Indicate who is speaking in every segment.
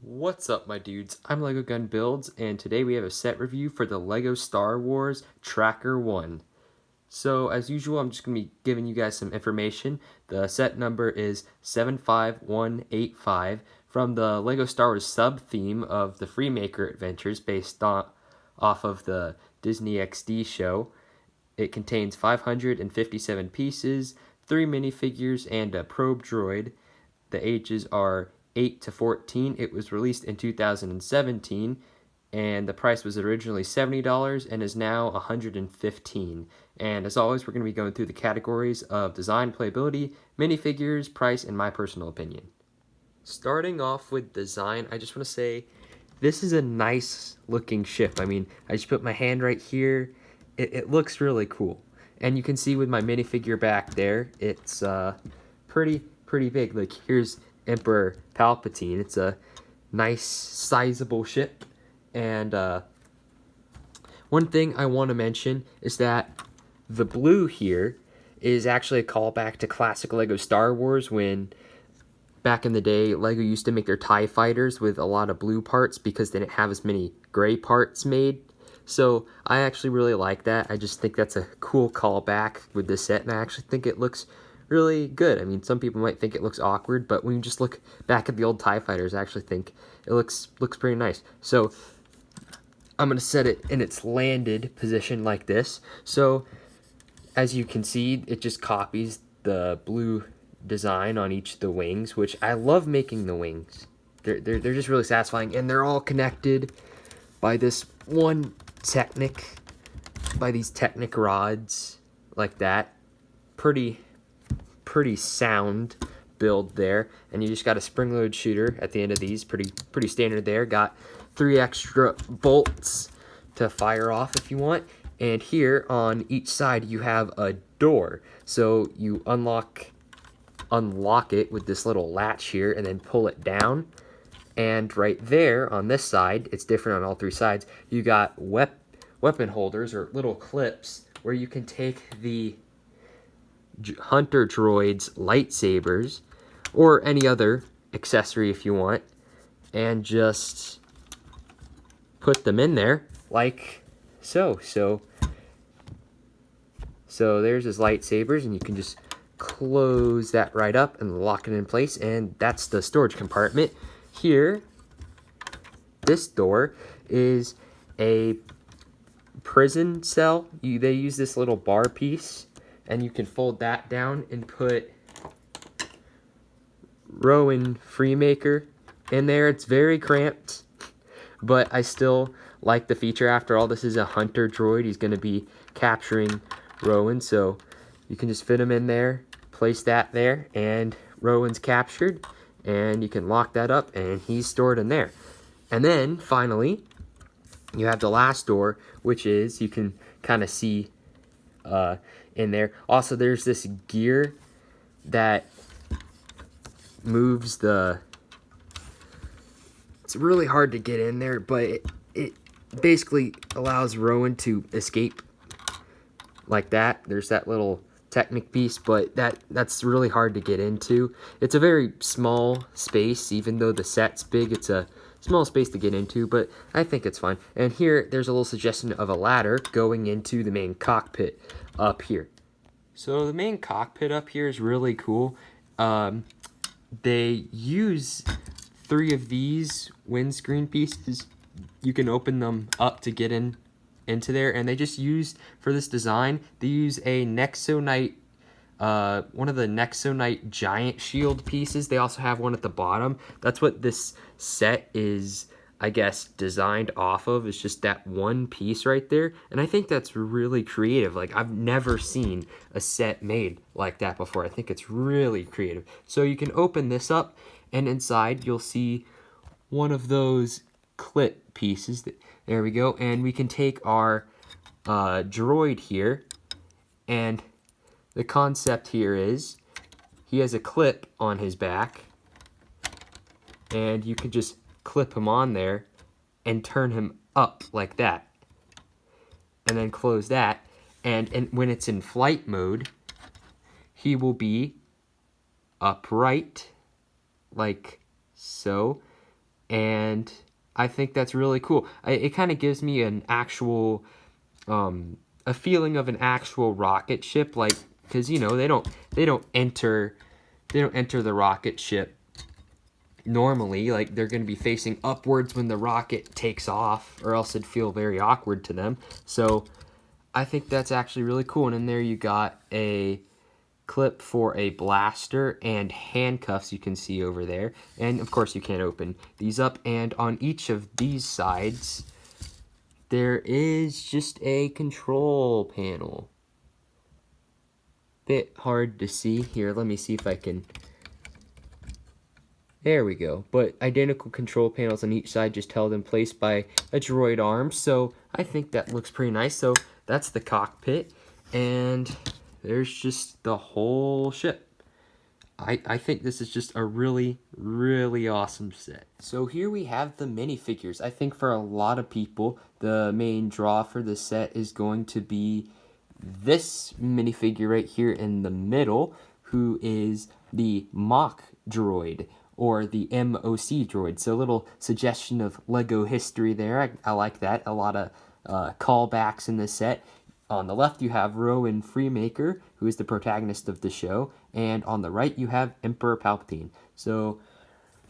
Speaker 1: What's up, my dudes? I'm LEGO Gun Builds, and today we have a set review for the LEGO Star Wars Tracker 1. So, as usual, I'm just going to be giving you guys some information. The set number is 75185 from the LEGO Star Wars sub-theme of the Freemaker Adventures based off of the Disney XD show. It contains 557 pieces, 3 minifigures, and a probe droid. The ages are 8 to 14. It was released in 2017, and the price was originally $70 and is now $115. And as always, we're going to be going through the categories of design, playability, minifigures, price, and my personal opinion. Starting off with design, I just want to say this is a nice looking ship. I mean, I just put my hand right here. It looks really cool. And you can see with my minifigure back there, it's pretty big. Like, here's Emperor Palpatine. It's a nice, sizable ship. And one thing I want to mention is that the blue here is actually a callback to classic LEGO Star Wars, when back in the day, LEGO used to make their TIE fighters with a lot of blue parts because they didn't have as many gray parts made. So I actually really like that. I just think that's a cool callback with this set, and I actually think it looks really good. I mean, some people might think it looks awkward, but when you just look back at the old TIE fighters, I actually think it looks pretty nice. So I'm going to set it in its landed position like this. So as you can see, it just copies the blue design on each of the wings, which I love making the wings. They're just really satisfying, and they're all connected by this one Technic, by these Technic rods like that. Pretty sound build there. And you just got a spring load shooter at the end of these. Pretty standard there. Got 3 extra bolts to fire off if you want. And here on each side you have a door. So you unlock it with this little latch here and then pull it down. And right there on this side, it's different on all 3 sides, you got weapon holders or little clips where you can take the Hunter Droid's lightsabers or any other accessory if you want, and just put them in there like so. So there's his lightsabers, and you can just close that right up and lock it in place, and that's the storage compartment. Here, this door is a prison cell. They use this little bar piece, and you can fold that down and put Rowan Freemaker in there. It's very cramped, but I still like the feature. After all, this is a Hunter droid. He's going to be capturing Rowan, so you can just fit him in there, place that there, and Rowan's captured. And you can lock that up, and he's stored in there. And then, finally, you have the last door, which is, you can kind of see in there. Also, there's this gear that moves the... It's really hard to get in there, but it basically allows Rowan to escape like that. There's that little Technic piece, but that's really hard to get into. It's a very small space. Even though the set's big, it's a small space to get into, but I think it's fine. And here, there's a little suggestion of a ladder going into the main cockpit up here. So the main cockpit up here is really cool. They use 3 of these windscreen pieces. You can open them up to get into there, and they just use, for this design, they use a Nexonite, one of the Nexonite giant shield pieces. They also have one at the bottom. That's what this set is, I guess, designed off of. It's just that one piece right there, and I think that's really creative. Like, I've never seen a set made like that before. I think it's really creative. So you can open this up, and inside you'll see one of those clip pieces. There we go, and we can take our droid here, and the concept here is he has a clip on his back, and you can just clip him on there and turn him up like that, and then close that, and when it's in flight mode, he will be upright like so, and I think that's really cool. It kind of gives me an actual, a feeling of an actual rocket ship, like, because you know they don't enter the rocket ship normally. Like, they're going to be facing upwards when the rocket takes off, or else it'd feel very awkward to them. So I think that's actually really cool. And in there you got a clip for a blaster and handcuffs, you can see over there. And of course you can't open these up. And on each of these sides there is just a control panel. Bit hard to see here. Let me see if I can. There we go. But identical control panels on each side, just held in place by a droid arm. So I think that looks pretty nice. So that's the cockpit, and there's just the whole ship. I think this is just a really, really awesome set. So here we have the minifigures. I think for a lot of people, the main draw for the set is going to be this minifigure right here in the middle, who is the mock droid, or the MOC droid. So a little suggestion of Lego history there. I like that. A lot of callbacks in this set. On the left you have Rowan Freemaker, who is the protagonist of the show, and on the right you have Emperor Palpatine. So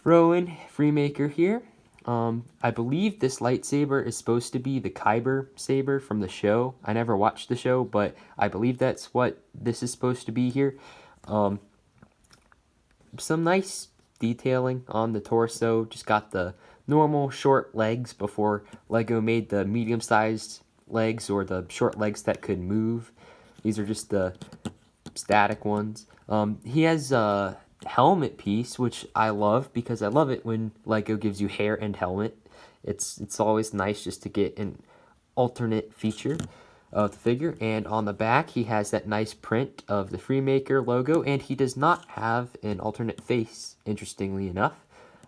Speaker 1: Rowan Freemaker here. I believe this lightsaber is supposed to be the Kyber saber from the show. I never watched the show, but I believe that's what this is supposed to be here. Some nice detailing on the torso. Just got the normal short legs before Lego made the medium-sized legs, or the short legs that could move. These are just the static ones. He has a helmet piece, which I love, because I love it when Lego gives you hair and helmet. It's always nice just to get an alternate feature of the figure. And on the back he has that nice print of the Freemaker logo, and he does not have an alternate face, interestingly enough.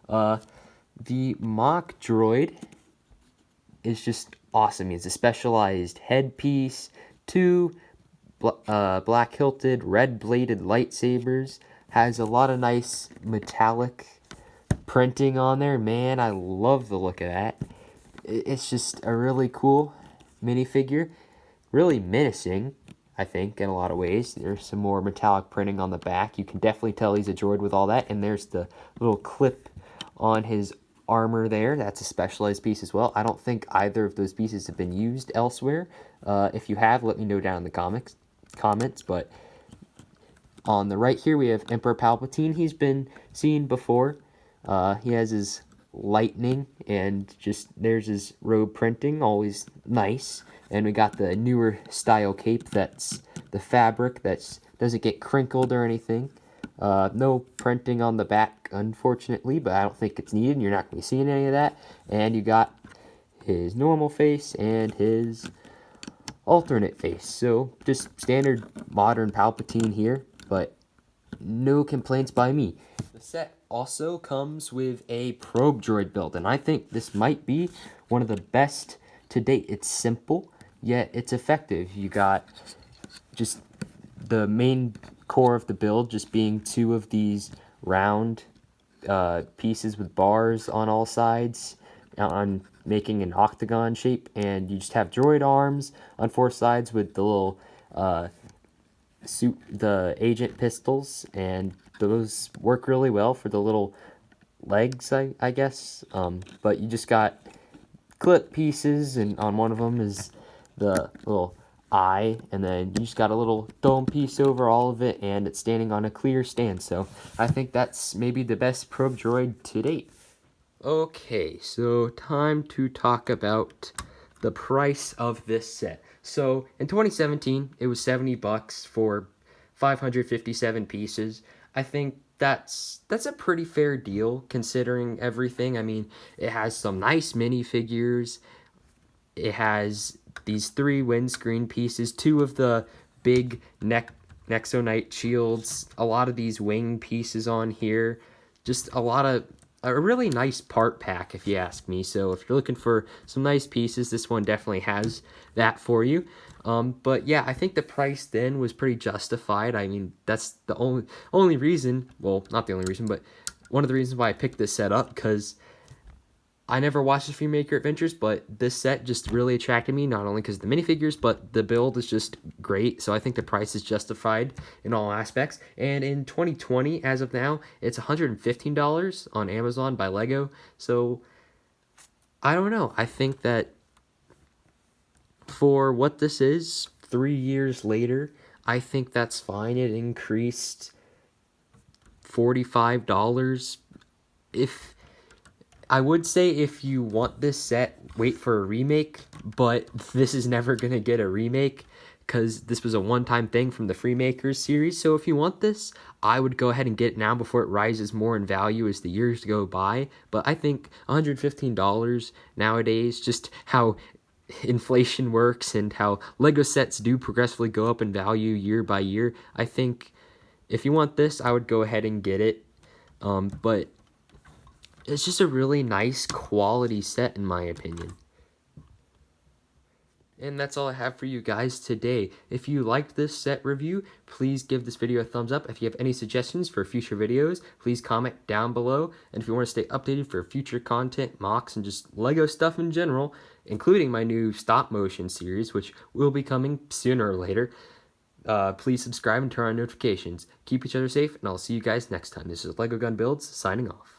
Speaker 1: The mock droid is just awesome. He has a specialized headpiece, two black hilted, red bladed lightsabers, has a lot of nice metallic printing on there. Man, I love the look of that. It's just a really cool minifigure, really menacing, I think, in a lot of ways. There's some more metallic printing on the back. You can definitely tell he's a droid with all that. And there's the little clip on his armor there. That's a specialized piece as well. I don't think either of those pieces have been used elsewhere. If you have, let me know down in the comments. But on the right here we have Emperor Palpatine. He's been seen before. He has his lightning, and just there's his robe printing, always nice. And we got the newer style cape, that's the fabric that doesn't get crinkled or anything. No printing on the back, unfortunately, but I don't think it's needed. You're not going to be seeing any of that. And you got his normal face and his alternate face. So just standard modern Palpatine here, but no complaints by me. The set also comes with a probe droid build, and I think this might be one of the best to date. It's simple, yet it's effective. You got just the main core of the build just being two of these round pieces with bars on all sides, on making an octagon shape, and you just have droid arms on four sides with the little the agent pistols, and those work really well for the little legs, I guess. But you just got clip pieces, and on one of them is the little eye, and then you just got a little dome piece over all of it, and it's standing on a clear stand. So I think that's maybe the best probe droid to date. Okay, so time to talk about the price of this set. So in 2017, it was $70 for 557 pieces. I think that's a pretty fair deal considering everything. I mean, it has some nice minifigures. It has these 3 windscreen pieces, 2 of the big Nexonite shields, a lot of these wing pieces on here, just a really nice part pack, if you ask me. So if you're looking for some nice pieces, this one definitely has that for you. But yeah, I think the price then was pretty justified. I mean, that's the only reason, well, not the only reason, but one of the reasons why I picked this set up, because I never watched the Freemaker Adventures, but this set just really attracted me, not only because of the minifigures, but the build is just great. So I think the price is justified in all aspects. And in 2020, as of now, it's $115 on Amazon by Lego. So I don't know. I think that for what this is, 3 years later, I think that's fine. It increased $45. If I would say if you want this set, wait for a remake, but this is never going to get a remake because this was a one-time thing from the Freemakers series. So if you want this, I would go ahead and get it now before it rises more in value as the years go by. But I think $115 nowadays, just how inflation works and how Lego sets do progressively go up in value year by year, I think if you want this, I would go ahead and get it. But it's just a really nice quality set in my opinion. And that's all I have for you guys today. If you liked this set review, please give this video a thumbs up. If you have any suggestions for future videos, please comment down below. And if you want to stay updated for future content, mocks, and just Lego stuff in general, including my new stop motion series, which will be coming sooner or later, please subscribe and turn on notifications. Keep each other safe, and I'll see you guys next time. This is Lego Gun Builds, signing off.